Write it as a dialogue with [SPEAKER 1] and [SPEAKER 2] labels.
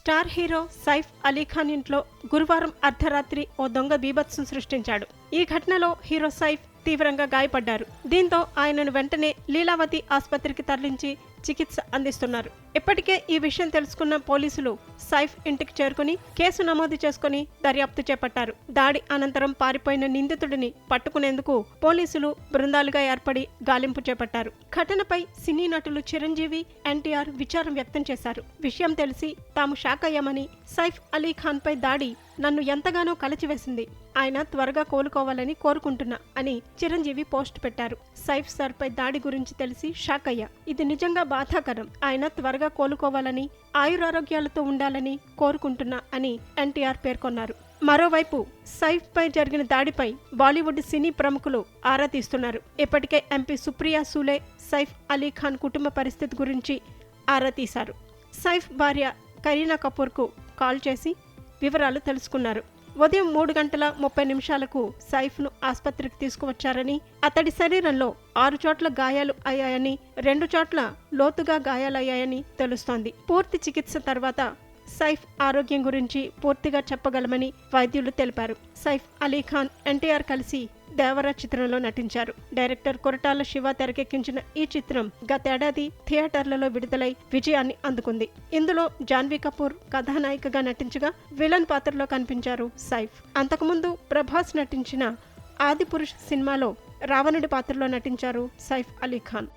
[SPEAKER 1] Star hero Saif Ali Khan ఇంట్లో గురువారం అర్ధరాత్రి ఓ దొంగ బీభత్సం సృష్టించాడు. ఈ ఘటనలో హీరో సైఫ్ తీవ్రంగా గాయపడ్డారు. దీంతో ఆయనను వెంటనే లీలావతి ఆసుపత్రికి తరలించి చికిత్స అందిస్తున్నారు. ఇప్పటికే ఈ విషయం తెలుసుకున్న పోలీసులు సైఫ్ ఇంటికి చేరుకుని కేసు నమోదు చేసుకుని దర్యాప్తు చేపట్టారు. దాడి అనంతరం పారిపోయిన నిందితుడిని పట్టుకునేందుకు పోలీసులు బృందాలుగా ఏర్పడి గాలింపు చేపట్టారు. ఘటనపై సినీ నటులు చిరంజీవి, ఎన్టీఆర్ విచారం వ్యక్తం చేశారు. విషయం తెలిసి తాము షాక్ అయ్యామని, సైఫ్ అలీ ఖాన్ పై దాడి నన్ను ఎంతగానో కలచివేసింది. ఆయన త్వరగా కోలుకోవాలని కోరుకుంటున్నా అని చిరంజీవి పోస్ట్ పెట్టారు. సైఫ్ సార్ పై దాడి గురించి తెలిసి షాక్ అయ్యా. ఇది నిజంగా బాధాకరం. ఆయన త్వరగా కోలుకోవాలని, ఆయురారోగ్యాలతో ఉండాలని కోరుకుంటున్నా అని ఎన్టీఆర్ పేర్కొన్నారు. మరోవైపు సైఫ్ పై జరిగిన దాడిపై బాలీవుడ్ సినీ ప్రముఖులు ఆరా తీస్తున్నారు. ఇప్పటికే ఎంపీ సుప్రియా సూలే సైఫ్ అలీ ఖాన్ కుటుంబ పరిస్థితి గురించి ఆరా తీశారు. సైఫ్ భార్య కరీనా కపూర్కు కాల్ చేసి వివరాలు తెలుసుకున్నారు. ఉదయం 3:30 సైఫ్ను ఆసుపత్రికి తీసుకువచ్చారని, అతడి శరీరంలో 6 చోట్ల గాయాలు అయ్యాయని, 2 చోట్ల లోతుగా గాయాలయ్యాయని తెలుస్తోంది. పూర్తి చికిత్స తర్వాత సైఫ్ ఆరోగ్యం గురించి పూర్తిగా చెప్పగలమని వైద్యులు తెలిపారు. సైఫ్ అలీ ఖాన్, ఎన్టీఆర్ కలిసి దేవరా చిత్రంలో నటించారు. డైరెక్టర్ కొరటాల శివ తెరకెక్కించిన ఈ చిత్రం గతేడాది థియేటర్లలో విడుదలై విజయాన్ని అందుకుంది. ఇందులో జాన్వీ కపూర్ కథానాయికగా నటించగా విలన్ పాత్రలో కనిపించారు సైఫ్. అంతకుముందు ప్రభాస్ నటించిన ఆదిపురుష్ సినిమాలో రావణుడి పాత్రలో నటించారు సైఫ్ అలీ ఖాన్.